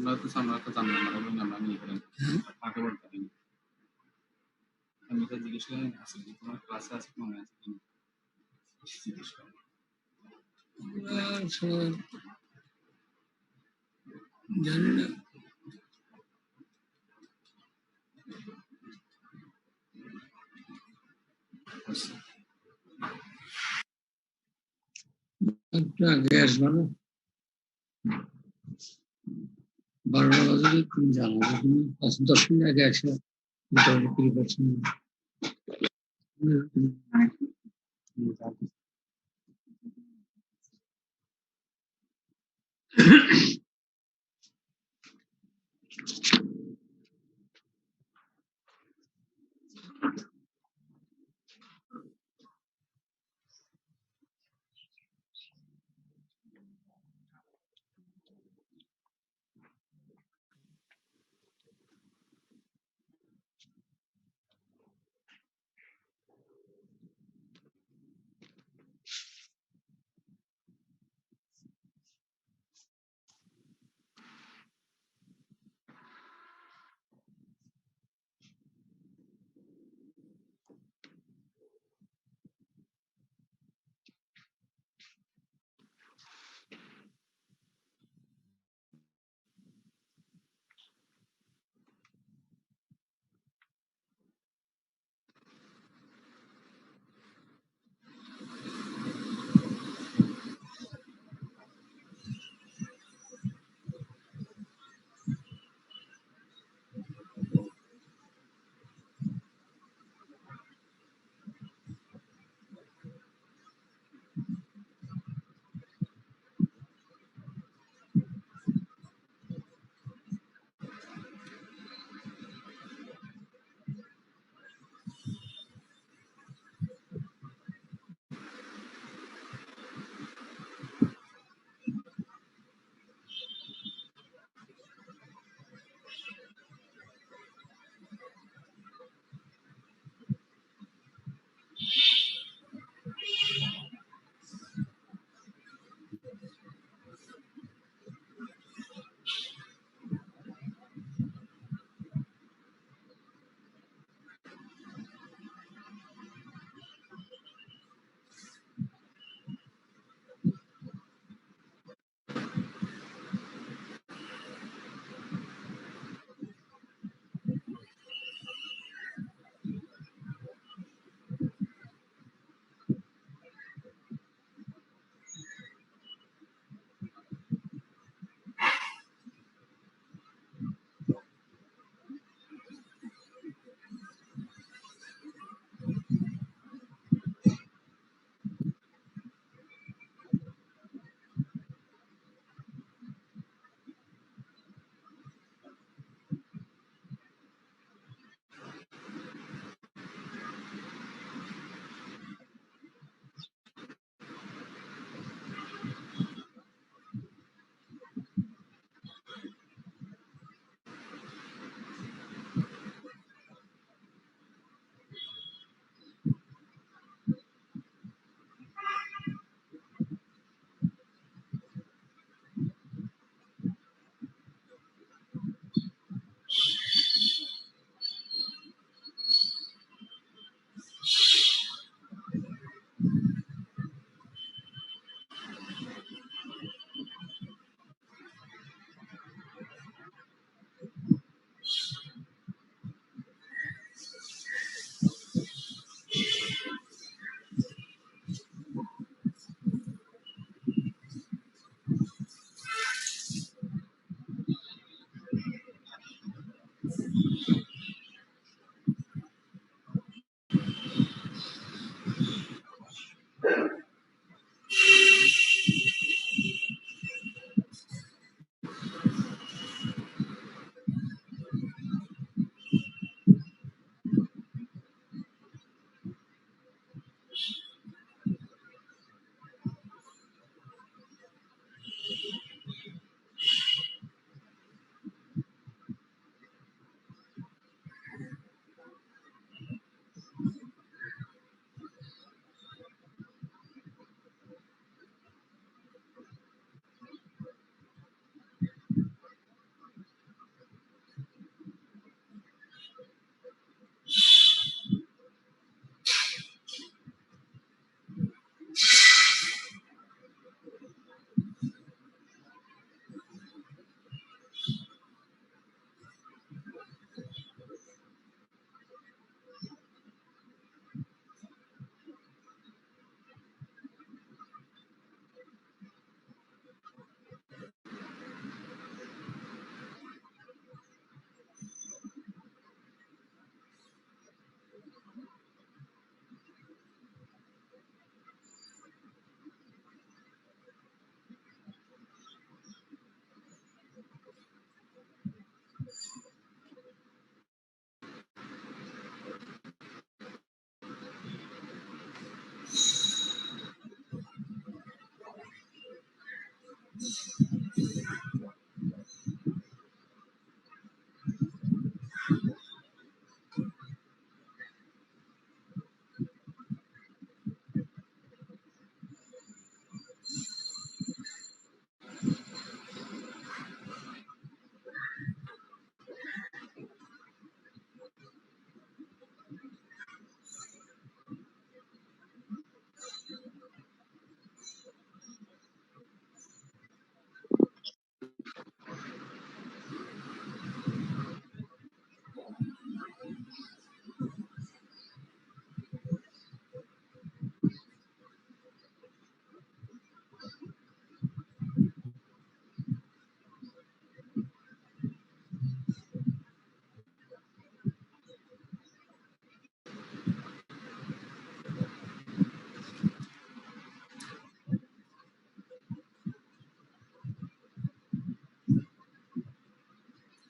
আমরা তো সামনে একটা জানলাম মানে আমরা নিয়ে করেন পাঠে পড়তে পারি আমি তো জিজ্ঞেস করি আছে কি তোমার ক্লাসে আছে মনে আছে কি জিজ্ঞেস করি জানি না একটু আগে আসবা না 12টা বাজে তুমি জানাবে তুমি 10 মিনিট আগে আসো মোটামুটি প্রিপারেশন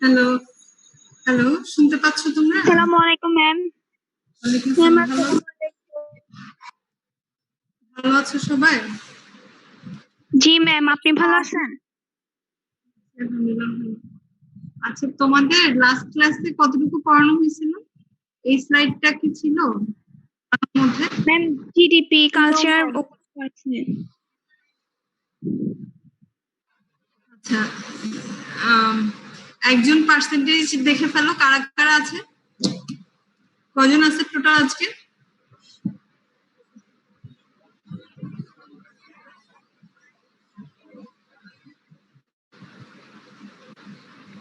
হ্যালো হ্যালো, শুনতে পাচ্ছ তোমরা? আসসালামু আলাইকুম ম্যাম। ওয়ালাইকুম আসসালাম। ভালো আছো সবাই? জি ম্যাম, আপনি ভালো আছেন? আলহামদুলিল্লাহ ভালো। আচ্ছা, তোমাদের লাস্ট ক্লাসে কতটুকু পড়ানো হয়েছিল? এই স্লাইডটা কি ছিল তার মধ্যে? ম্যাম জিডিপি কালচার আছে। আচ্ছা, একজন পার্সেন্টেজ দেখে ফেলো কারা কারা আছে, কজন আছে টোটাল আজকে?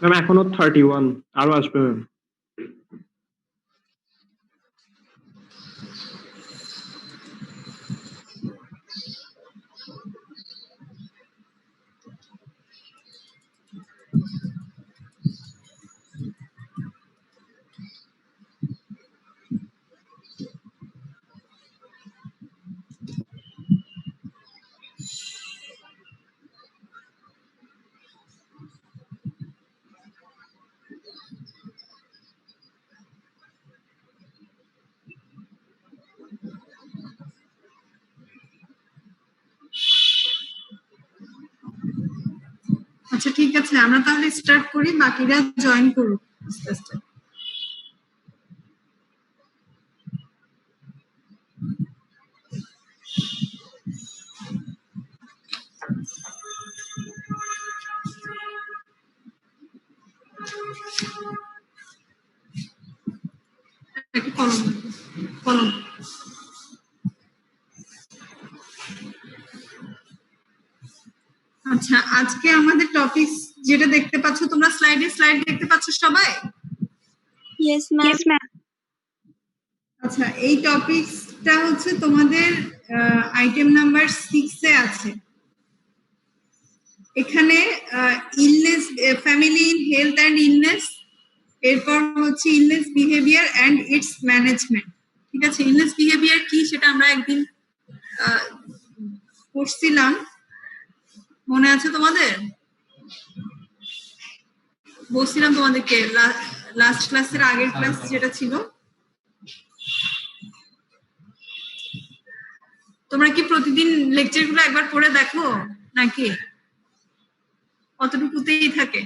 ম্যাম এখনো 31, আরো আসবে ম্যাম। আচ্ছা ঠিক আছে, আমরা তাহলে স্টার্ট করি, বাকিরা জয়েন করুন আস্তে আস্তে। একটা কলম কলম আচ্ছা, আজকে আমাদের টপিক যেটা দেখতে পাচ্ছ তোমরা স্লাইড দেখতে পাচ্ছ সবাই? Yes ma'am. আচ্ছা, এই টপিকসটা হচ্ছে তোমাদের আইটেম নাম্বার 6 এ আছে। এখানে illness, family in health and illness, এরপর হচ্ছে illness behaviour and it's management. ঠিক আছে, ইলনেস বিহেভিয়ার কি সেটা আমরা একদিন পড়ছিলাম, মনে আছে তোমাদের? বলছিলাম তোমাদেরকে লাস্ট ক্লাসের আগের ক্লাস যেটা ছিল। তোমরা কি প্রতিদিন লেকচার গুলো একবার পড়ে দেখো নাকি অতটুকুতেই থাকে?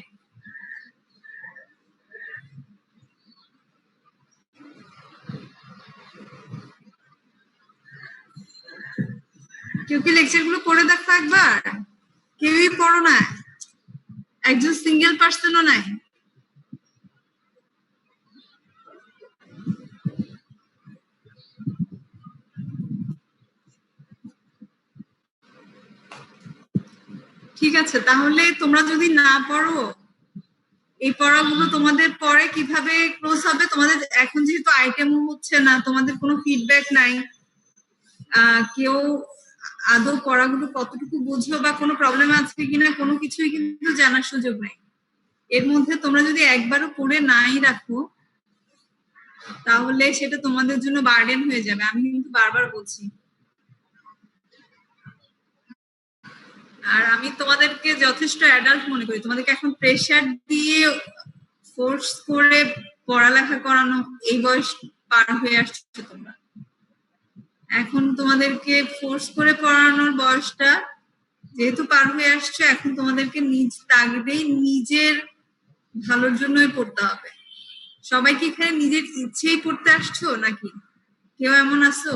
কেউ কি লেকচার গুলো পড়ে দেখো একবার? কেউই পড়ো না, একজন সিঙ্গেল পার্সনও নাই। ঠিক আছে, তাহলে তোমরা যদি না পড়ো, এই পড়াগুলো তোমাদের পরে কিভাবে ক্লোজ হবে? তোমাদের এখন যেহেতু আইটেমও হচ্ছে না, তোমাদের কোনো ফিডব্যাক নাই, কেউ আদৌ পড়াগুলো কতটুকু বুঝলো বা কোনো প্রবলেম আছে কিনা কোনো কিছুই কিন্তু জানার সুযোগ নেই। এর মধ্যে তোমরা যদি একবারও পড়ে নাই রাখো তাহলে সেটা তোমাদের জন্য বার্ডেন হয়ে যাবে, আমি কিন্তু বারবার বলছি। আর আমি তোমাদেরকে যথেষ্ট অ্যাডাল্ট মনে করি, তোমাদেরকে এখন প্রেশার দিয়ে ফোর্স করে পড়ালেখা করানো এই বয়স পার হয়ে আসছে তোমরা। এখন তোমাদেরকে ফোর্স করে পড়ানোর বয়সটা যেহেতু পার হয়ে আসছে, এখন তোমাদেরকে নিজ তাগিদেই নিজের ভালোর জন্যই পড়তে হবে। সবাই কি এখানে নিজের ইচ্ছেই পড়তে আসছো নাকি কেউ এমন আছো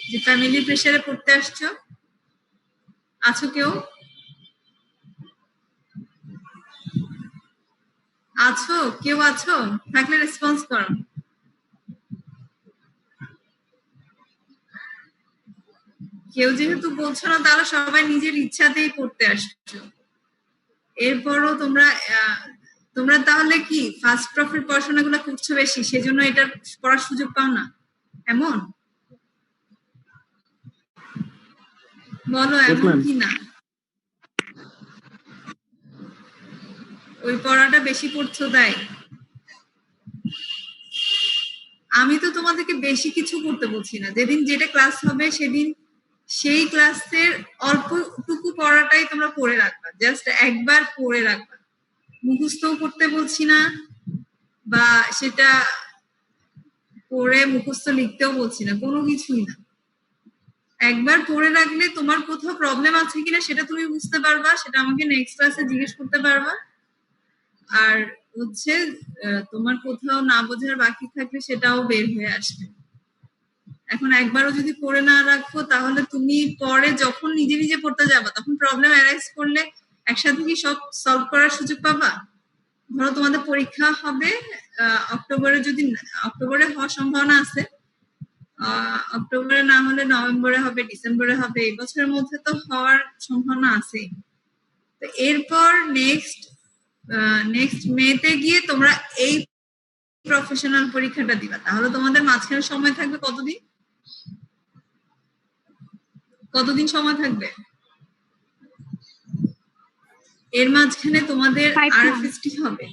যে ফ্যামিলি প্রেসারে পড়তে আসছো? আছো কেউ? আছো কেউ? আছো থাকলে রেসপন্স করো। কেউ যেহেতু বলছো না, তাহলে সবাই নিজের ইচ্ছাতেই পড়তে আসছো। এরপরও তোমরা তাহলে কি ফার্স্ট প্রফের পড়াশোনাগুলো করছো বেশি, সেজন্য এটা পড়ার সুযোগ পাও না এমন? বলো এমন কি না? ওই পড়াটা বেশি পড়ছো তাই? আমি তো তোমাদেরকে বেশি কিছু করতে বলছি না, যেদিন যেটা ক্লাস হবে সেদিন সেই ক্লাসের অল্পটুকু পড়াটাই তোমরা পড়ে রাখবা, জাস্ট একবার পড়ে রাখবা। মুখস্থও করতে বলছি না, বা সেটা পড়ে মুখস্থ লিখতেও বলছি না, কোনো কিছুই না। একবার পড়ে রাখলে তোমার কোথাও প্রবলেম আছে কিনা সেটা তুমি বুঝতে পারবা, সেটা আমাকে নেক্সট ক্লাসে জিজ্ঞেস করতে পারবা। আর হচ্ছে তোমার কোথাও না বোঝার বাকি থাকলে সেটাও বের হয়ে আসবে। এখন একবারও যদি পড়ে না রাখো তাহলে তুমি পরে যখন নিজে নিজে পড়তে যাবা তখন প্রবলেম অ্যারাইজ করলে একসাথে কি সব সলভ করার সুযোগ পাবা? ধরো তোমাদের পরীক্ষা হবে অক্টোবরে, যদি অক্টোবরে হওয়ার সম্ভাবনা আছে, অক্টোবরে না হলে নভেম্বরে হবে, ডিসেম্বরে হবে, এই বছরের মধ্যে তো হওয়ার সম্ভাবনা আছে। তো এরপর নেক্সট মেতে গিয়ে তোমরা এই প্রফেশনাল পরীক্ষাটা দিবা, তাহলে তোমাদের মাঝখানে সময় থাকবে কতদিন সময় থাকবে? এর মাঝখানে তোমাদের 5 আরএফএসটি হবে,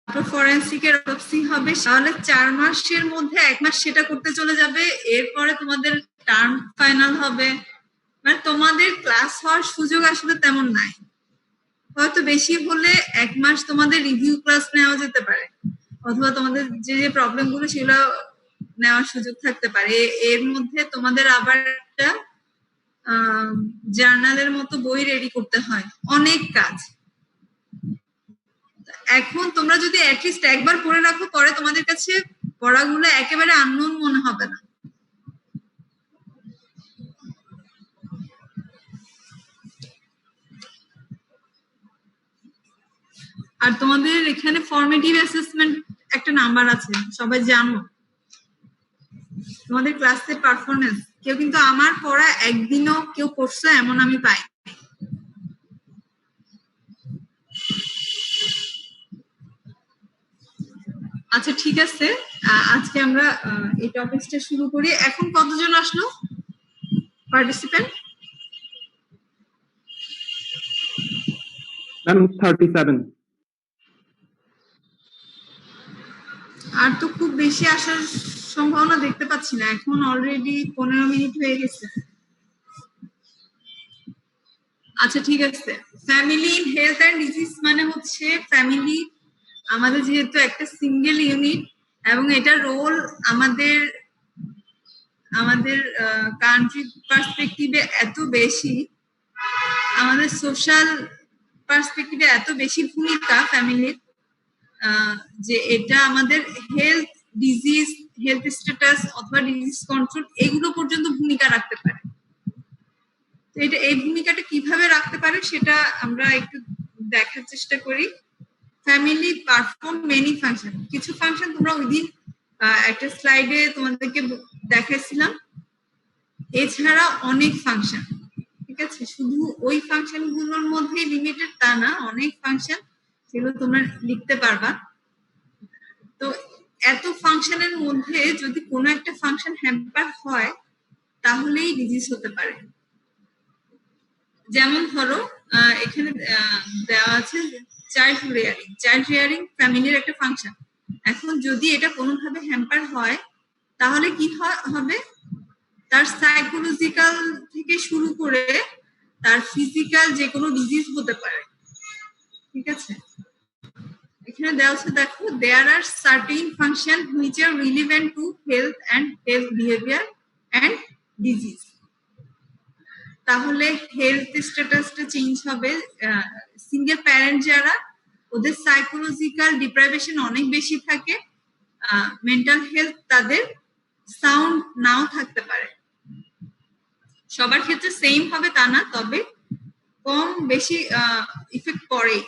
তারপর ফরেনসিকের অটোপসি হবে, তাহলে 4 মাসের মধ্যে 1 মাস সেটা করতে চলে যাবে। এরপরে তোমাদের টার্ম ফাইনাল হবে, মানে তোমাদের ক্লাস হওয়ার সুযোগ আসলে তেমন নাই। হয়তো বেশি হলে 1 মাস তোমাদের রিভিউ ক্লাস নেওয়া যেতে পারে, অথবা তোমাদের যে যে প্রবলেম গুলো সেগুলো নেওয়ার সুযোগ থাকতে পারে। এর মধ্যে তোমাদের আবার একটা জার্নালের মতো বই রেডি করতে হয়, অনেক কাজ। এখন তোমরা যদি অ্যাটলিস্ট একবার পড়ে রাখো, পরে তোমাদের কাছে পড়াগুলো একেবারে আননোন মনে হবে না। আর তোমাদের এখানে ফরমেটিভ অ্যাসেসমেন্ট একটা নাম্বার আছে, সবাই জানো। তোমাদের ক্লাসে পারফরমেন্স, কেউ কিন্তু আমার পড়া একদিনও কেউ করছে এমন আমি পাই। আচ্ছা ঠিক আছে, আজকে আমরা এই টপিকসটা শুরু করি। এখন কতজন আসলো পার্টিসিপেন্ট? ম্যাম 37। আর তো খুব বেশি আসার সম্ভাবনা দেখতে পাচ্ছি না, এখন অলরেডি 15 মিনিট হয়ে গেছে। আচ্ছা ঠিক আছে, family in health and disease মানে হচ্ছে ফ্যামিলি আমাদের যেহেতু একটা সিঙ্গেল ইউনিট, এবং এটা রোল আমাদের কান্ট্রি পার্সপেক্টিভে এত বেশি, আমাদের সোশ্যাল পার্সপেক্টিভে এত বেশি ভূমিকা ফ্যামিলির, যে এটা আমাদের হেলথ ডিজিজ, হেলথ স্ট্যাটাস অথবা ডিজিজ কন্ট্রোল এগুলো পর্যন্ত ভূমিকা রাখতে পারে। তো এটা এই ভূমিকাটা কিভাবে রাখতে পারে সেটা আমরা একটু দেখার চেষ্টা করি। ফ্যামিলি পারফর্ম মেনি ফাংশন, কিছু ফাংশন তোমরা ওই দিন একটা স্লাইডে তোমাদেরকে দেখাইছিলাম, এছাড়া অনেক ফাংশন, ঠিক আছে? শুধু ওই ফাংশন গুলোর মধ্যে লিমিটেড তা না, অনেক ফাংশন সেগুলো তোমরা লিখতে পারবা। তো এত ফাংশনের মধ্যে যদি কোনো একটা ফাংশন হ্যাম্পার হয় তাহলেই ডিজিজ হতে পারে। যেমন ধরো এখানে দেওয়া আছে চাইল্ড রেয়ারিং ফ্যামিলির একটা ফাংশন। এখন যদি এটা কোনোভাবে হ্যাম্পার হয় তাহলে কি হবে, তার সাইকোলজিক্যাল থেকে শুরু করে তার ফিজিক্যাল যে কোনো ডিজিজ হতে পারে, ঠিক আছে? এখানে দেওয়া আছে, দেখো, there are certain function which are relevant to health and health behaviour and disease. তাহলে হেলথ স্ট্যাটাসটা চেঞ্জ হবে। সিঙ্গেল প্যারেন্ট যারা, ওদের সাইকোলজিক্যাল ডিপ্রাইভেশন অনেক বেশি থাকে, মেন্টাল হেলথ তাদের সাউন্ড নাও থাকতে পারে। সবার ক্ষেত্রে সেম হবে তা না, তবে কম বেশি ইফেক্ট পড়ে।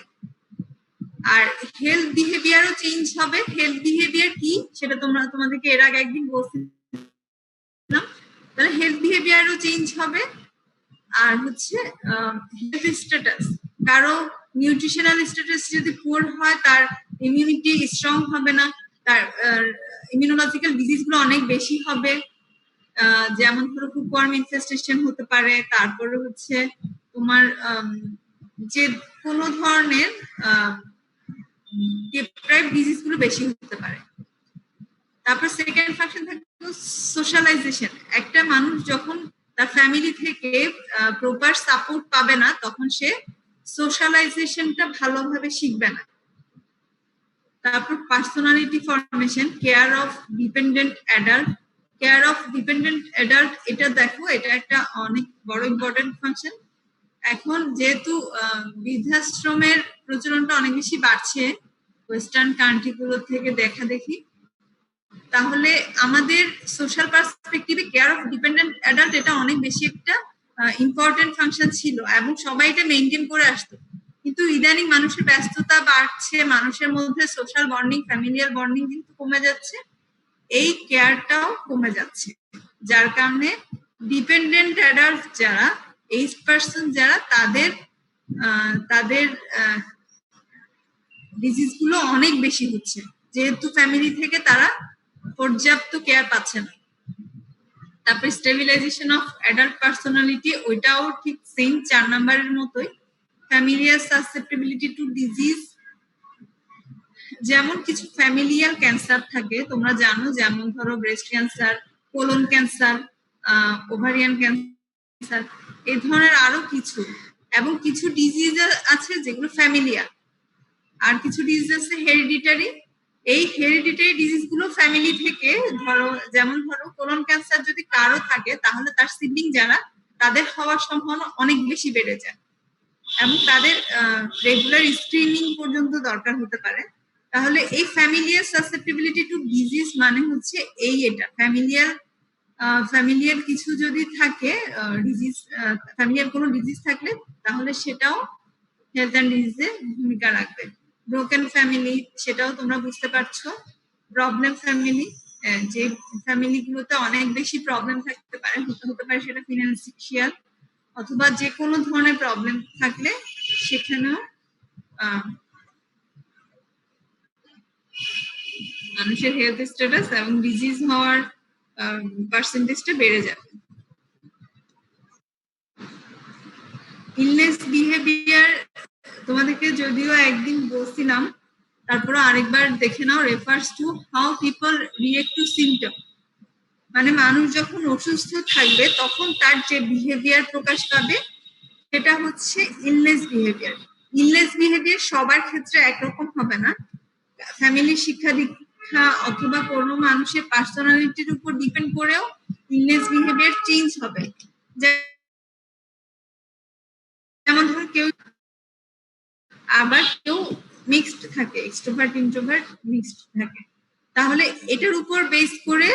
আর হেলথ বিহেভিয়ারও চেঞ্জ হবে। হেলথ বিহেভিয়ার কি সেটা তোমাদেরকে এর আগে একদিন বলছিলাম, তাহলে হেলথ বিহেভিয়ারও চেঞ্জ হবে। আর হচ্ছে হেলথ স্ট্যাটাস, কারো নিউট্রিশনাল স্ট্যাটাস যদি পুয়ার হয় তার ইমিউনিটি স্ট্রং হবে না, তার ইমিউনোলজিক্যাল ডিজিজ গুলো অনেক বেশি হবে। যেমন ধরো ফুডওয়ার্ম ইনফেস্টেশন হতে পারে, তারপরে হচ্ছে তোমার যে কোনো ধরনের ডিপ্রাইভ ডিজিজ গুলো বেশি হতে পারে। তারপর সেকেন্ড ফাংশন থাকে সোশ্যালাইজেশন। একটা মানুষ যখন তার ফ্যামিলি থেকে প্রপার সাপোর্ট পাবে না, তখন সে সোশ্যালাইজেশনটা ভালোভাবে শিখবে না। তারপর personality formation, care of dependent adult. Care of dependent adult, এটা দেখো, এটা একটা অনেক বড় ইম্পর্টেন্ট ফাংশন। এখন যেহেতু বৃদ্ধাশ্রমের প্রচলনটা অনেক বেশি বাড়ছে ওয়েস্টার্ন কান্ট্রিগুলো থেকে দেখা দেখি, তাহলে আমাদের সোশ্যাল পার্সপেক্টিভে কেয়ার অফ ডিপেন্ডেন্ট অ্যাডাল্ট এটা অনেক বেশি একটা ইম্পর্টেন্ট ফাংশন ছিল এবং সবাই এটা মেনটেন করে আসতো। কিন্তু ইদানিং মানুষের ব্যস্ততা বাড়ছে, মানুষের মধ্যে সোশ্যাল বন্ডিং, ফ্যামিলিয়ার বন্ডিং কিন্তু কমে যাচ্ছে, এই কেয়ারটাও কমে যাচ্ছে, যার কারণে ডিপেন্ডেন্ট অ্যাডাল্ট যারা, এইজ পার্সন যারা, তাদের ডিজিজ গুলো অনেক বেশি হচ্ছে, যেহেতু ফ্যামিলি থেকে তারা পর্যাপ্ত কেয়ার পাচ্ছে না। তারপরে স্টেবিলাইজেশন অফ অ্যাডাল্ট পার্সোনালিটি, ওইটাও ঠিক সেম 4 নাম্বারের মতোই। ফ্যামিলিয়ার সাসেপ্টেবিলিটি টু ডিজিজ, যেমন কিছু ফ্যামিলিয়াল ক্যান্সার থাকে তোমরা জানো, যেমন ধরো breast cancer, colon cancer, ovarian cancer, এই ধরনের আরো কিছু। এবং কিছু ডিজিজ আছে যেগুলো ফ্যামিলিয়ার, আর কিছু ডিজিজ আছে হেরিডিটারি। এই হেরিডিটারি ডিজিজ গুলো ফ্যামিলি থেকে, যেমন ধরো কোলন ক্যান্সার যদি কারো থাকে, তাহলে তার সিবলিং যারা, তাদের হওয়ার সম্ভাবনা অনেক বেশি বেড়ে যায় এবং তাদের রেগুলার স্ক্রিনিং পর্যন্ত দরকার হতে পারে। তাহলে এই ফ্যামিলিয়ার সাসেপ্টেবিলিটি টু ডিজিজ মানে হচ্ছে এটা ফ্যামিলিয়ার কিছু যদি থাকে ডিজিজ, ফ্যামিলিয়ার কোনো ডিজিজ থাকলে, তাহলে সেটাও হেলথ অ্যান্ড ডিজিজে ভূমিকা রাখবে। ব্রোকেন ফ্যামিলি, সেটাও তোমরা বুঝতে পারছো। প্রবলেম ফ্যামিলি, যে ফ্যামিলি গুলোতে অনেক বেশি প্রবলেম থাকতে পারে, হতে পারে সেটা ফিনান্সিয়াল অথবা যে কোনো ধরনের প্রবলেম থাকলে সেখানেও মানুষের হেলথ স্ট্যাটাস এবং ডিজিজ হওয়ার পার্সেন্টেজটা বেড়ে যাবে। ইলনেস বিহেভিয়ার তোমাদেরকে যদিও একদিন বলছিলাম, তারপরে আরেকবার দেখে নাও। Refers to how people react to symptom, মানে মানুষ যখন অসুস্থ থাকবে তখন তার যে বিহেভিয়ার প্রকাশ পাবে সেটা হচ্ছে ইলনেস বিহেভিয়ার। ইলনেস বিহেভিয়ার সবার ক্ষেত্রে একরকম হবে না, ফ্যামিলির শিক্ষা দীক্ষা অথবা কোনো মানুষের পার্সোনালিটির উপর ডিপেন্ড করেও ইলনেস বিহেভিয়ার চেঞ্জ হবে। যেমন ধর কেউ, আবার কেউ মিক্সড থাকে, এক্সট্রোভার্ট ইন্ট্রোভার্ট মিক্সড থাকে, তাহলে এটার উপর বেস করে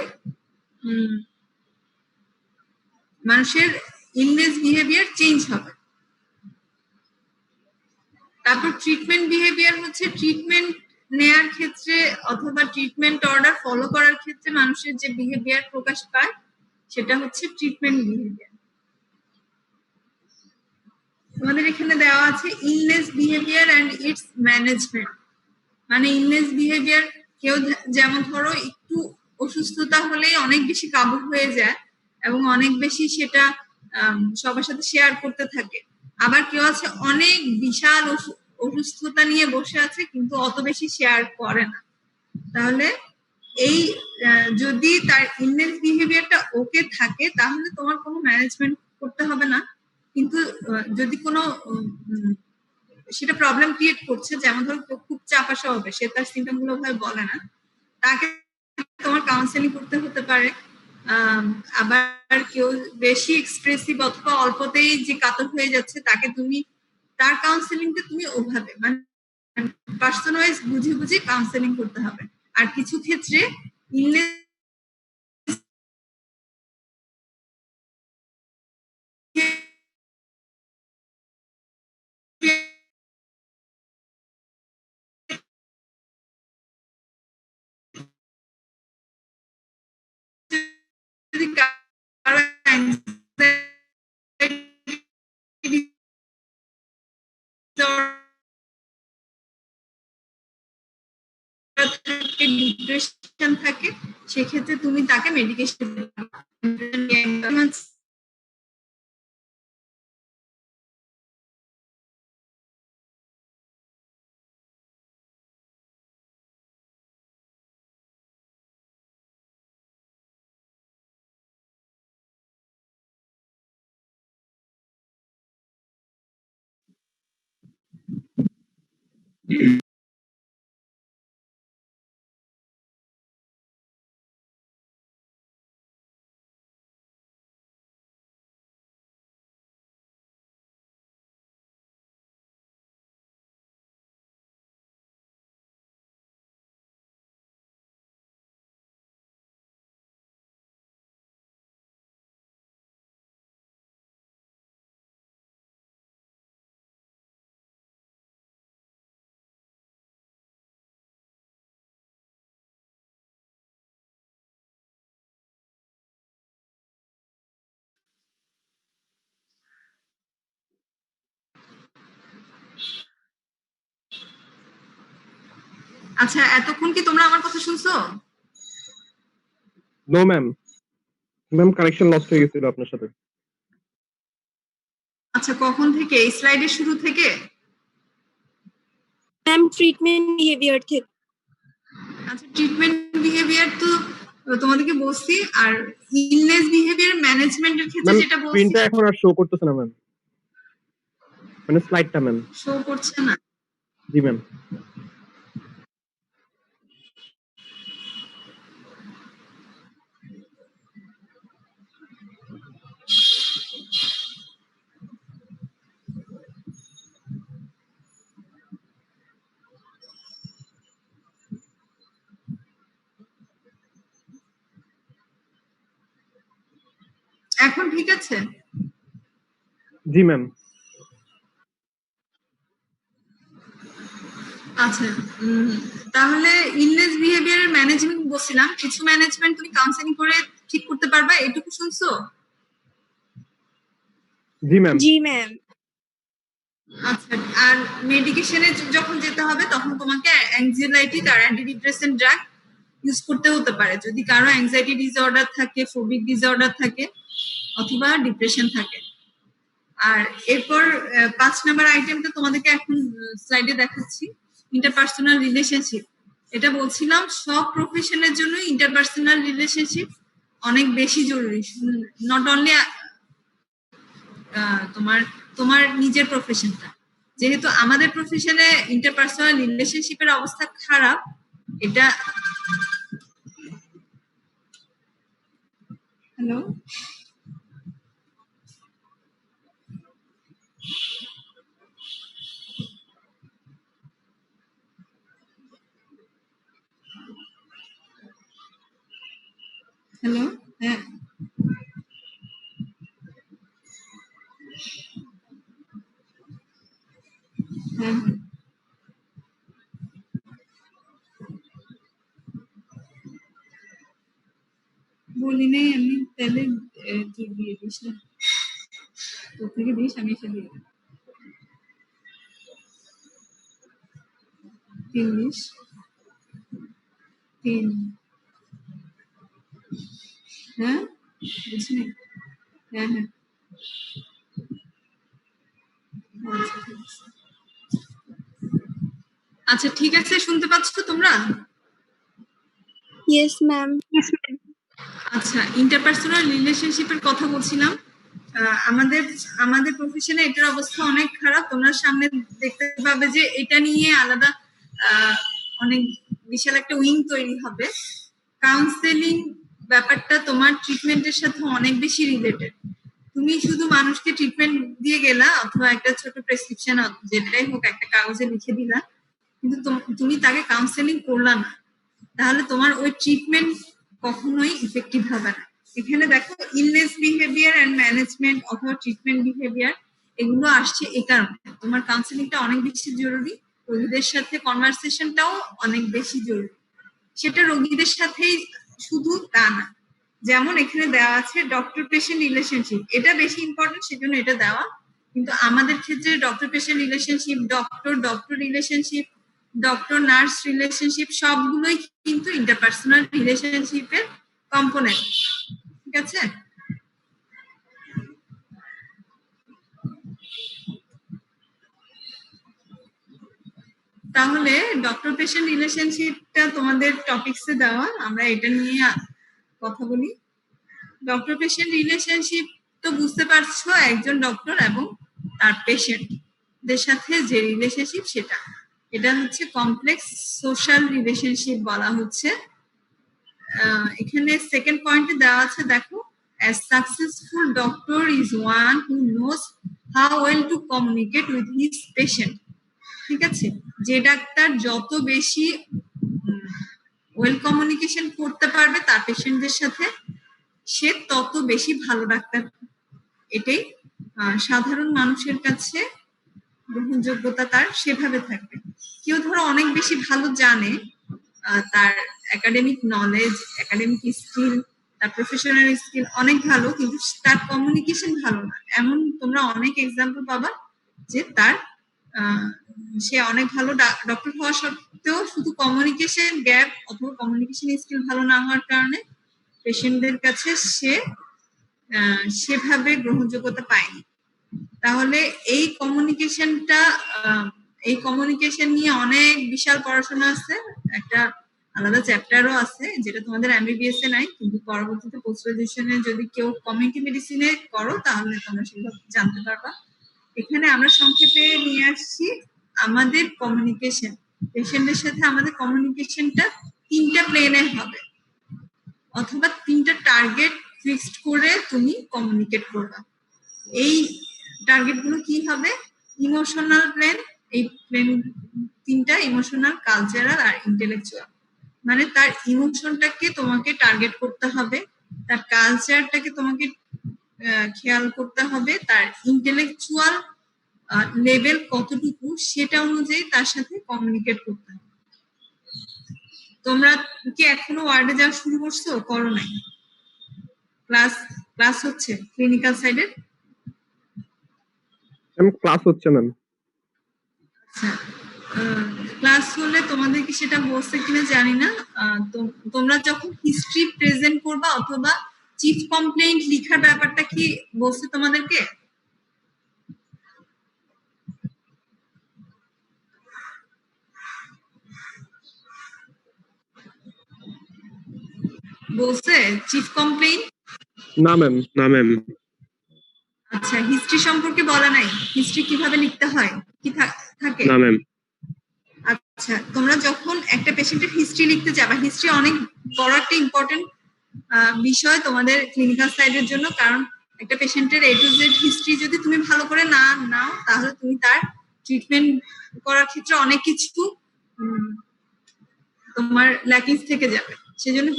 মানুষের ইলনেস বিহেভিয়ার চেঞ্জ হবে। তারপর ট্রিটমেন্ট বিহেভিয়ার হচ্ছে ট্রিটমেন্ট নেয়ার ক্ষেত্রে অথবা ট্রিটমেন্ট অর্ডার ফলো করার ক্ষেত্রে মানুষের যে বিহেভিয়ার প্রকাশ পায় সেটা হচ্ছে ট্রিটমেন্ট বিহেভিয়ার। তোমাদের এখানে দেওয়া আছে illness behaviour and it's management, মানে ইলনেস বিহেভিয়ার, কেউ যেমন ধরো একটু অসুস্থতা হলেই অনেক বেশি কাবু হয়ে যায় এবং অনেক বেশি সেটা সবার সাথে শেয়ার করতে থাকে। আবার কেউ আছে অনেক বিশাল অসুস্থতা নিয়ে বসে আছে কিন্তু অত বেশি শেয়ার করে না। তাহলে এই যদি তার ইলনেস বিহেভিয়ারটা ওকে থাকে তাহলে তোমার কোনো ম্যানেজমেন্ট করতে হবে না, কিন্তু যদি কোনো সেটা প্রবলেম ক্রিয়েট করছে, যেমন ধরো খুব চাপা স্বভাবে, সে তার সিমটম গুলো ভাবে বলে না, তাকে তোমার কাউন্সেলিং করতে হতে পারে। আবার কেউ বেশি এক্সপ্রেসিভ অথবা অল্পতেই যে কাতর হয়ে যাচ্ছে, তাকে তুমি তার কাউন্সেলিংটা তুমি ওভাবে মানে পার্সন ওয়াইজ বুঝে বুঝে কাউন্সেলিং করতে হবে। আর কিছু ক্ষেত্রে ইলনেস যদি কারো ডিপ্রেশন থাকে, সেক্ষেত্রে তুমি তাকে মেডিকেশন আচ্ছা, এতক্ষণ কি তোমরা আমার কথা শুনছো? No ma'am, ma'am connection lost হয়ে গেছিল আপনার সাথে। আচ্ছা, কখন থেকে? এই স্লাইডের শুরু থেকে? ম্যাম ট্রিটমেন্ট বিহেভিয়ার থেকে। আচ্ছা, ট্রিটমেন্ট বিহেভিয়ার তো তোমাদেরকে বলছি, আর ইলনেস বিহেভিয়ার ম্যানেজমেন্টের ক্ষেত্রে ম্যাম যেটা বলছি স্ক্রিনটা এখন আর শো করতেছে না ম্যাম, মানে স্লাইডটা ম্যাম। শো করছে না। জি ম্যাম। এখন ঠিক আছে? জি ম্যাম। আচ্ছা, তাহলে ইলনেস বিহেভিয়ারের ম্যানেজমেন্ট বলছিলাম, কিছু ম্যানেজমেন্ট তুমি কাউন্সেলিং করে ঠিক করতে পারবা, এটুকু শুনছো? জি ম্যাম। জি ম্যাম। আচ্ছা, আর মেডিকেশনে যখন যেতে হবে তখন তোমাকে অ্যাংজাইটি আর অ্যান্টি ডিপ্রেসেন্ট ড্রাগ ইউজ করতে হতে পারে, যদি কারো অ্যাংজাইটি ডিসঅর্ডার থাকে, ফোবিক ডিসঅর্ডার থাকে, অথবা ডিপ্রেশন থাকে। আর এরপর 5 নাম্বার আইটেমটা তোমাদেরকে এখন স্লাইডে দেখাচ্ছি, ইন্টারপার্সোনাল রিলেশনশিপ। এটা বলছিলাম সব প্রফেশনের জন্য ইন্টারপার্সোনাল রিলেশনশিপ অনেক বেশি জরুরি, নট অনলি তোমার তোমার নিজের প্রফেশনটা। যেহেতু আমাদের প্রফেশনে ইন্টারপার্সোনাল রিলেশনশিপের অবস্থা খারাপ, এটা হ্যালো হ্যালো হ্যাঁ, হ্যাঁ, বলি নেই আমি, তাহলে তুই দিয়ে দিস না, তোর থেকে দিস, আমি এসে দিয়ে দিই। 30 3 হ্যাঁ, বুঝলি? হ্যাঁ হ্যাঁ, আচ্ছা ঠিক আছে। আচ্ছা ঠিক আছে, শুনতে পাচ্ছ তোমরা? Yes ma'am. আচ্ছা, ইন্টারপার্সোনাল রিলেশনশিপের কথা বলছিলাম। আমাদের আমাদের প্রফেশনে এটার অবস্থা অনেক খারাপ। তোমরা সামনে দেখতে পাবে যে এটা নিয়ে আলাদা অনেক বিশাল একটা উইং তৈরি হবে। কাউন্সেলিং ব্যাপারটা তোমার ট্রিটমেন্টের সাথে অনেক বেশি রিলেটেড। তুমি শুধু মানুষকে ট্রিটমেন্ট দিয়ে গেলা, অথবা একটা ছোট প্রেসক্রিপশন যেটাই হোক একটা কাগজে লিখে দিলা, কিন্তু তুমি তাকে কাউন্সেলিং করলা না, তাহলে তোমার ওই ট্রিটমেন্ট কখনোই ইফেক্টিভ হবে না। এখানে দেখো, ইলনেস বিহেভিয়ার এন্ড ম্যানেজমেন্ট অথবা ট্রিটমেন্ট বিহেভিয়ার, এগুলো আসছে এই কারণে তোমার কাউন্সেলিংটা অনেক বেশি জরুরি, রোগীদের সাথে কনভারসেশনটাও অনেক বেশি জরুরি। সেটা রোগীদের সাথেই শুধু তা না, যেমন এখানে দেওয়া আছে ডক্টর পেশেন্ট রিলেশনশিপ, এটা বেশি ইম্পর্টেন্ট, সেজন্য এটা দেওয়া। কিন্তু আমাদের ক্ষেত্রে doctor patient relationship, doctor doctor relationship, doctor nurse relationship, সবগুলোই কিন্তু ইন্টারপার্সোনাল রিলেশনশিপের কম্পোনেন্ট। ঠিক আছে? তাহলে ডক্টর পেশেন্ট রিলেশনশিপটা তোমাদের টপিকসে দেওয়া, আমরা এটা নিয়ে কথা বলি। ডক্টর পেশেন্ট রিলেশনশিপ তো বুঝতে পারছো, একজন ডক্টর এবং তার পেশেন্টদের সাথে যে রিলেশনশিপ সেটা। এটা হচ্ছে কমপ্লেক্স সোশ্যাল রিলেশনশিপ বলা হচ্ছে। এখানে সেকেন্ড পয়েন্টে দেওয়া আছে, দেখো, a successful doctor is one who knows how well to communicate with his patient. ঠিক আছে, যে ডাক্তার যত বেশি ওয়েল কমিউনিকেশন করতে পারবে তার পেশেন্টদের সাথে, সে তত বেশি ভালো ডাক্তার। এটাই সাধারণ মানুষের কাছে গ্রহণযোগ্যতা তার সেভাবে থাকবে। কেউ ধরো অনেক বেশি ভালো জানে, তার একাডেমিক নলেজ, একাডেমিক স্কিল, তার প্রফেশনাল স্কিল অনেক ভালো, কিন্তু তার কমিউনিকেশন ভালো না, এমন তোমরা অনেক এক্সাম্পল পাবা যে তার সে অনেক ভালো ডক্টর হওয়া সত্ত্বেও শুধু কমিউনিকেশন গ্যাপ অথবা কমিউনিকেশন স্কিল ভালো না হওয়ার কারণে পেশেন্টদের কাছে সে সেভাবে গ্রহণযোগ্যতা পায়নি। তাহলে এই কমিউনিকেশন নিয়ে অনেক বিশাল পড়াশোনা আছে, একটা আলাদা চ্যাপ্টারও আছে যেটা তোমাদের এমবিবিএস এ নাই, কিন্তু পরবর্তীতে পোস্ট গ্রাজুয়েশনে যদি কেউ কমিউনিটি মেডিসিনে করো তাহলে তোমরা সেগুলো জানতে পারবা। এখানে আমরা সংক্ষেপে নিয়ে আসছি আমাদের কমিউনিকেশন, পেশেন্টের সাথে আমাদের কমিউনিকেশনটা 3টা প্লেনে হবে, অথবা 3টা টার্গেট ফিক্সড করে তুমি কমিউনিকেট করবা। এই টার্গেট গুলো কি হবে? ইমোশনাল প্লেন, এই প্লেন 3টা, ইমোশনাল, কালচারাল আর ইন্টেলেকচুয়াল। মানে তার ইমোশনটাকে তোমাকে টার্গেট করতে হবে, তার কালচারটাকে তোমাকে খেয়াল করতে হবে, তার ইন্টেলেকচুয়াল লেভেল কতটুকু সেটা অনুযায়ী তার সাথে কমিউনিকেট করতে হবে। তোমরা কি এখনো ওয়ার্ডে যাওয়া শুরু করছো? করো নাই? ক্লাস হচ্ছে ক্লিনিক্যাল সাইডের? ক্লাস হচ্ছে ম্যাম। আচ্ছা, ক্লাস হলে তোমাদের কি সেটা বলছে কিনা জানি না। তোমরা যখন হিস্ট্রি প্রেজেন্ট করবা অথবা চিফ কমপ্লেইন্ট লেখার ব্যাপারটা কি বলছে তোমাদেরকে? বলছে চিফ কমপ্লেইন্ট? না ম্যাম, না ম্যাম। আচ্ছা, হিস্ট্রি সম্পর্কে বলা নাই? হিস্ট্রি কিভাবে লিখতে হয় কি থাকে? না ম্যাম। আচ্ছা, তোমরা যখন একটা পেশেন্টের হিস্ট্রি লিখতে যাবা, হিস্ট্রি অনেক বড় একটা ইম্পর্টেন্ট বিষয় তোমাদের ক্লিনিক্যাল সাইডের জন্য, কারণ একটা পেশেন্টের A to Z হিস্ট্রি যদি তুমি ভালো করে না নাও তাহলে তুমি তার ট্রিটমেন্ট করার ক্ষেত্রে অনেক কিছু তোমার ল্যাকিংস থেকে যাবে। সেজন্য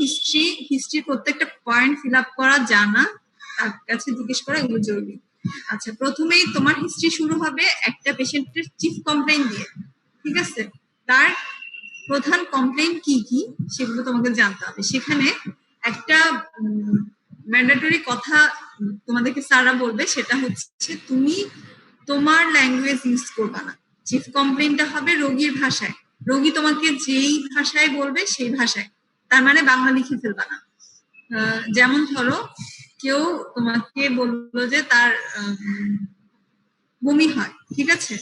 হিস্ট্রির প্রত্যেকটা পয়েন্ট ফিল আপ করা, জানা, তার কাছে জিজ্ঞেস করা, এগুলো জরুরি। আচ্ছা, প্রথমেই তোমার হিস্ট্রি শুরু হবে একটা পেশেন্টের চিফ কমপ্লেইন দিয়ে, ঠিক আছে? তার প্রধান কমপ্লেইন কি কি সেগুলো তোমাকে জানতে হবে। সেখানে একটা ম্যান্ডেটরি কথা তোমাদেরকে স্যাররা বলবে, সেটা হচ্ছে তুমি তোমার ল্যাঙ্গুয়েজ ইউজ করবা না। চিফ কমপ্লেইনটা হবে রোগীর ভাষায়, রোগী তোমাকে যেই ভাষায় বলবে সেই ভাষায়, তার মানে বাংলা লিখে ফেলবা না। যেমন ধরো কেউ তোমাকে বললো যে তার বমি হয়, ঠিক আছে,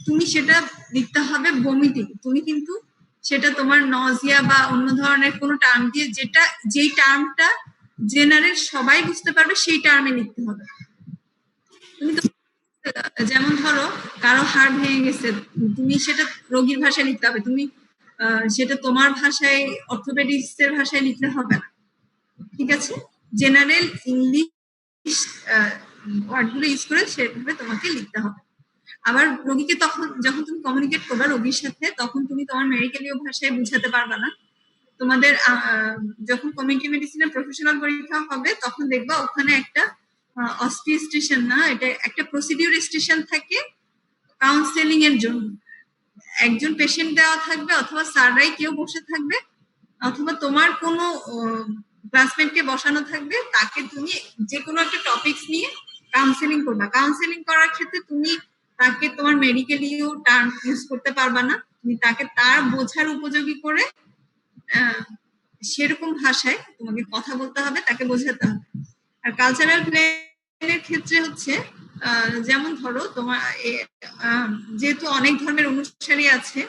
তুমি সেটা লিখতে হবে বমিটিং। তুমি কিন্তু সেটা তোমার নজিয়া বা অন্য ধরনের কোনো টার্ম দিয়ে, যেই টার্মটা জেনারেল সবাই বুঝতে পারবে সেই টার্মে লিখতে হবে। তুমি তো যেমন ধরো কারো হাড় ভেঙে গেছে, তুমি সেটা রোগীর ভাষায় লিখতে হবে, তুমি সেটা তোমার ভাষায়, অর্থোপেডিক্সের ভাষায় লিখলে হবে না, ঠিক আছে? জেনারেল ইংলিশ ওয়ার্ডগুলো ইউজ করে সেভাবে তোমাকে লিখতে হবে। আবার রোগীকে যখন তুমি কমিউনিকেট করবে রোগীর সাথে, তখন তুমি তোমার মেডিকেলীয় ভাষায় বুঝাতে পারবা না। তোমাদের যখন কমিউনিটি মেডিসিনের প্রফেশনাল পরীক্ষা হবে তখন দেখবা ওখানে একটা অস্পি স্টেশন না, এটা একটা প্রসিডিউর স্টেশন থাকে কাউন্সেলিং এর জন্য। একজন পেশেন্ট দেওয়া থাকবে, অথবা স্যাররাই কেউ বসে থাকবে, অথবা তোমার কোনো ক্লাসমেটকে বসানো থাকবে, তাকে তুমি যে কোনো একটা টপিকস নিয়ে কাউন্সেলিং করবা। কাউন্সেলিং করার ক্ষেত্রে তুমি তাকে তোমার মেডিকেলীয় টার্ম ইউজ করতে পারবা না, তুমি তাকে তার বোঝার উপযোগী করে সেরকম ভাষায় তোমাকে কথা বলতে হবে, তাকে বোঝাতে হবে। আর কালচারাল প্লেনের ক্ষেত্রে হচ্ছে যেমন ধরো তোমার যেহেতু অনেক ধর্মের অনুসারী আছে,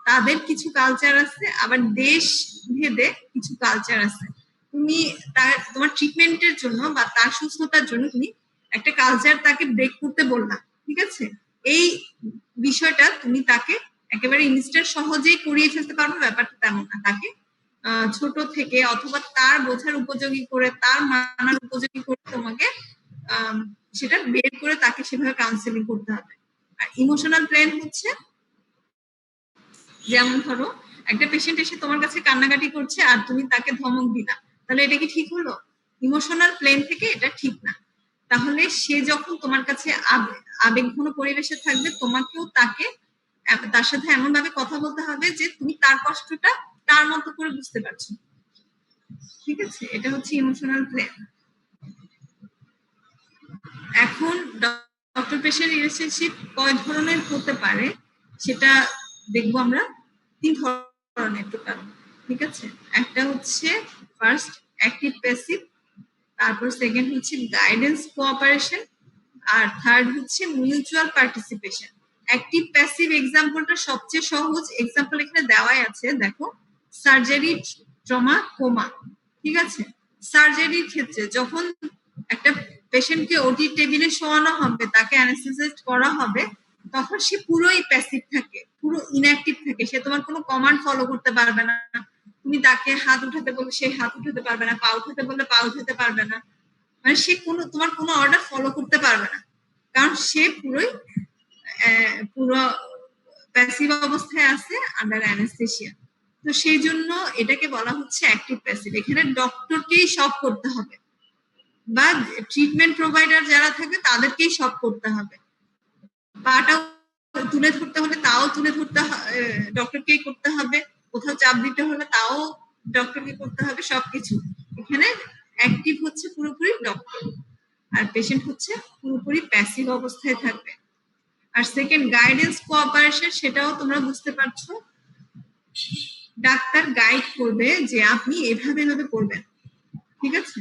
তাদের কিছু কালচার আছে, আবার দেশ ভেদে কিছু কালচার আছে। তুমি তোমার ট্রিটমেন্টের জন্য বা তার সুস্থতার জন্য তুমি একটা কালচার তাকে ব্রেক করতে বললা, ঠিক আছে? এই বিষয়টা তুমি তাকে একেবারে ইনস্ট্যান্ট সহজেই করিয়ে ফেলতে পারবো ব্যাপারটা তেমন না। তাকে ছোট থেকে অথবা তার বোঝার উপযোগী করে, তার মানার উপযোগী করে তোমাকে সেটা বের করে তাকে সেভাবে কাউন্সেলিং করতে হবে। আর ইমোশনাল প্লেন হচ্ছে, যেমন ধরো একটা পেশেন্ট এসে তোমার কাছে কান্নাকাটি করছে আর তুমি তাকে ধমক দিলা, তাহলে এটা কি ঠিক হলো? ইমোশনাল প্লেন থেকে এটা ঠিক না। তাহলে সে যখন তোমার কাছে আবেগঘন পরিবেশে থাকবে, তোমাকেও তার সাথে এমন ভাবে কথা বলতে হবে যে তুমি তার কষ্টটা তার মতো করে বুঝতে পারছো। ঠিক আছে, এটা হচ্ছে ইমোশনাল প্লেন। এখন ডক্টর পেশেন্ট রিলেশনশিপ কয় ধরনের হতে পারে সেটা দেখবো আমরা। 3 ধরনের টোটাল। ঠিক আছে, একটা হচ্ছে ফার্স্ট অ্যাক্টিভ প্যাসিভ, তারপর সেকেন্ড হচ্ছে গাইডেন্স কোঅপারেশন, আর থার্ড হচ্ছে মিউচুয়াল পার্টিসিপেশন। অ্যাক্টিভ প্যাসিভ এক্সাম্পলটা সবচেয়ে সহজ এক্সাম্পল এখানে দেওয়াই আছে, দেখো সার্জারি, ট্রমা, কোমা। ঠিক আছে, সার্জারির ক্ষেত্রে যখন একটা পেশেন্টকে ওটি টেবিলে শোয়ানো হবে, তাকে অ্যানেস্থেসিস করা হবে, তখন সে পুরোই প্যাসিভ থাকে, পুরো ইনঅ্যাক্টিভ থাকে। সে তোমার কোনো কমান্ড ফলো করতে পারবে না। তুমি তাকে হাত উঠাতে বললে সে হাত উঠাতে পারবে না, পা উঠাতে বললে পা উঠাতে পারবে না। মানে সে তোমার কোনো অর্ডার ফলো করতে পারবে না, কারণ সে পুরো প্যাসিভ অবস্থায় আছে আন্ডার অ্যানেস্থেসিয়া। তো সেই জন্য এটাকে বলা হচ্ছে অ্যাক্টিভ প্যাসিভ। এখানে ডক্টরকেই সব করতে হবে, বা ট্রিটমেন্ট প্রোভাইডার যারা থাকবে তাদেরকেই সব করতে হবে। পাটাও তুলে ধরতে হলে তাও তুলে ধরতে ডক্টরকেই করতে হবে, কোথাও চাপ দিতে হলে তাও ডক্টরকে করতে হবে, সবকিছু। এখানে অ্যাক্টিভ হচ্ছে পুরোপুরি ডক্টর, আর পেশেন্ট হচ্ছে পুরোপুরি প্যাসিভ অবস্থায় থাকবে। আর সেকেন্ড গাইডেন্স কোঅপারেশন, সেটাও তোমরা বুঝতে পারছো, ডাক্তার গাইড করবে যে আপনি এভাবে এভাবে করবেন। ঠিক আছে,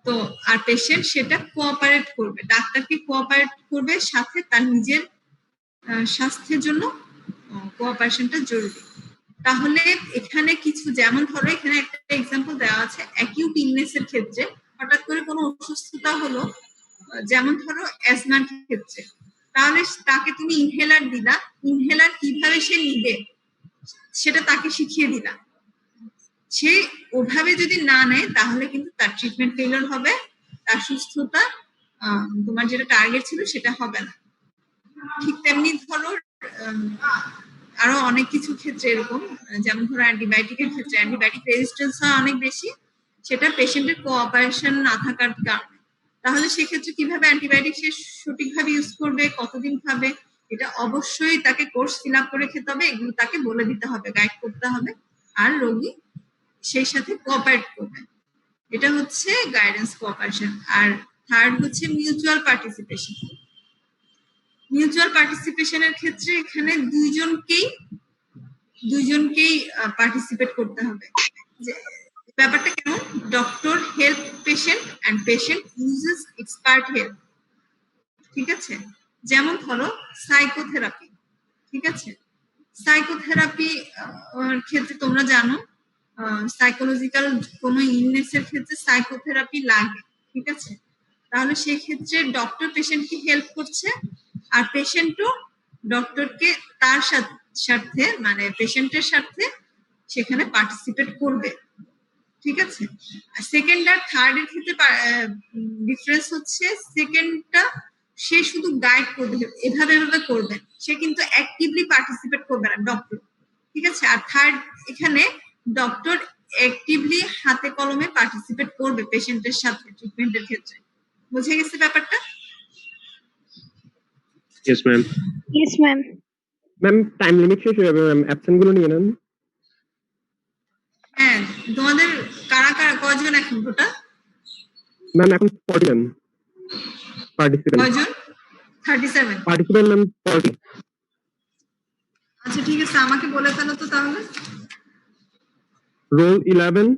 তো আর পেশেন্ট সেটা কোঅপারেট করবে, ডাক্তারকে কোঅপারেট করবে, সাথে তার নিজের স্বাস্থ্যের জন্য কোঅপারেশনটা জরুরি। তাহলে এখানে কিছু, যেমন ধরো এখানে একটা এক্সাম্পল দেওয়া আছে অ্যাকিউট ইলনেসের ক্ষেত্রে, হঠাৎ করে কোনো অসুস্থতা হলো, যেমন ধরো অ্যাজমার ক্ষেত্রে, তাহলে তাকে তুমি ইনহেলার দিলা, ইনহেলার কিভাবে সে নিবে সেটা তাকে শিখিয়ে দিলা। সে ওভাবে যদি না নেয় তাহলে কিন্তু তার ট্রিটমেন্ট ফেলিওর হবে, তার সুস্থতা তোমার যেটা টার্গেট ছিল সেটা হবে না। ঠিক তেমনি ধরো আরো অনেক কিছু ক্ষেত্রে এরকম, যেমন ধরো অ্যান্টিবায়োটিকের ক্ষেত্রে অ্যান্টিবায়োটিক রেজিস্ট্যান্স হয় অনেক বেশি, সেটা পেশেন্টের কোঅপারেশন না থাকার কারণে। তাহলে সেক্ষেত্রে কিভাবে অ্যান্টিবায়োটিক সে সঠিকভাবে ইউজ করবে, কতদিন খাবে, এটা অবশ্যই তাকে কোর্স ফিল আপ করে খেতে হবে, এগুলো তাকে বলে দিতে হবে, গাইড করতে হবে, আর রোগী সেই সাথে কোঅপারেট করবে। এটা হচ্ছে গাইডেন্স কোঅপারেশন। আর থার্ড হচ্ছে মিউচুয়াল পার্টিসিপেশন। মিউচুয়াল পার্টিসিপেশনের ক্ষেত্রে এখানে দুইজনকেই পার্টিসিপেট করতে হবে। ব্যাপারটা কেমন, doctor help patient and patient uses expert help. ঠিক আছে, যেমন ধরো সাইকোথেরাপি। ঠিক আছে, সাইকোথেরাপি ক্ষেত্রে তোমরা জানো সাইকোলজিক্যাল কোনো ইলনেসের ক্ষেত্রে সাইকোথেরাপি লাগে। ঠিক আছে, তাহলে সেক্ষেত্রে ডক্টর পেশেন্টকে হেল্প করছে, আর পেশেন্টও ডক্টরকে তার সাথে মানে পেশেন্টের সাথে সেখানে পার্টিসিপেট করবে। ঠিক আছে, সেকেন্ড আর থার্ড এর ক্ষেত্রে ডিফারেন্স হচ্ছে, সেকেন্ডটা সে শুধু গাইড করবে, এভাবে এভাবে করবে, সে কিন্তু অ্যাক্টিভলি পার্টিসিপেট করবে না ডক্টর। ঠিক আছে, আর থার্ড এখানে ডক্টর অ্যাক্টিভলি হাতে কলমে পার্টিসিপেট করবে পেশেন্টের সাথে ট্রিটমেন্টের ক্ষেত্রে। বুঝে গেছে ব্যাপারটা? Yes, ma'am. Yes, ma'am. Ma'am time limit শেষ হয়ে যাবে ম্যাম, অ্যাবসেন্ট গুলো নিয়ে নেন। হ্যাঁ, তোমাদের কারা কারা কয়জন এখন টোটাল? ম্যাম এখন 40 পার্টিসিপেন্ট। কয়জন? 37 পার্টিসিপেন্ট ম্যাম 40। আচ্ছা ঠিক আছে, আমাকে বলে ফেলো তো তাহলে। রোল 11,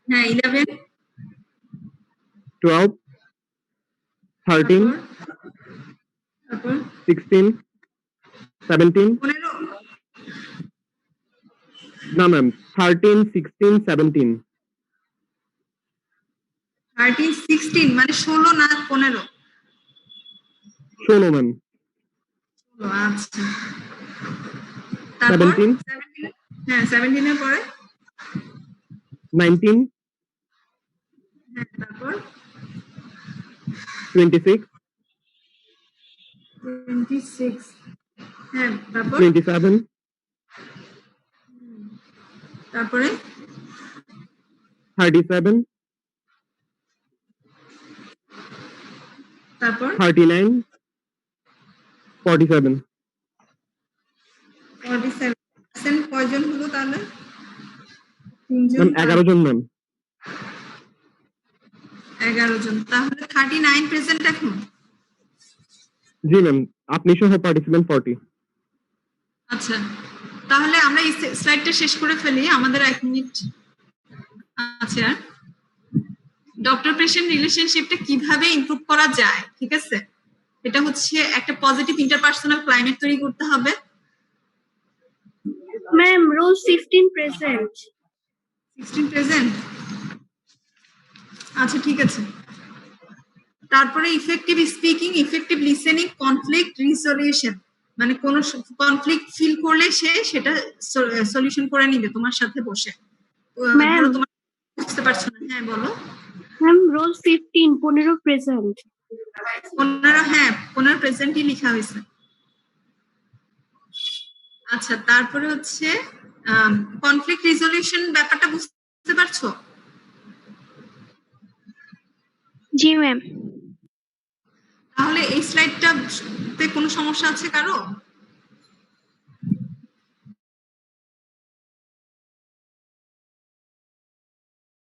হ্যাঁ 11, 12, 13, তারপর 16, 17। 15। না ম্যাম 13, 16, 17। 13 16 মানে 16 না 15? 16 ম্যাম। আচ্ছা, তারপর 17 17 হ্যাঁ 17 এর পরে 19 হ্যাঁ তারপর 26 26 হ্যাঁ তারপর 27 তারপরে 37 তারপর 39 47 47% কয়জন হলো তাহলে? ম্যাম 3 জন 11 জন ম্যাম। 11 জন, তাহলে 39% এখন। জি ম্যাম, আপনি সহ পার্টিসিপেন্ট 40। আচ্ছা, তাহলে আমরা এই স্লাইডটা শেষ করে ফেলি, আমাদের 1 মিনিট আছে। আর ডক্টর পেশেন্ট রিলেশনশিপটা কিভাবে ইমপ্রুভ করা যায়, ঠিক আছে? এটা হচ্ছে একটা পজিটিভ ইন্টারপার্সোনাল ক্লাইমেট তৈরি করতে হবে। Ma'am, role 15 present. 16 প্রেজেন্ট, আচ্ছা ঠিক আছে। তারপরে effective speaking, effective listening, conflict resolution, মানে কোন কনফ্লিক্ট ফিল করলে সেটা সলিউশন করে নিবে তোমার সাথে বসে। Ma'am. ধরো তোমার বুঝতে পারছো না, হ্যাঁ বলো। Ma'am, role 15 present. 15 হ্যাঁ 15 প্রেজেন্টই লেখা হয়েছে। আচ্ছা, তারপরে হচ্ছে কনফ্লিক্ট রিসলিউশন ব্যাপারটা বুঝতে পারছো? জি ম্যাম। তাহলে এই স্লাইডটাতে কোনো সমস্যা আছে কারো?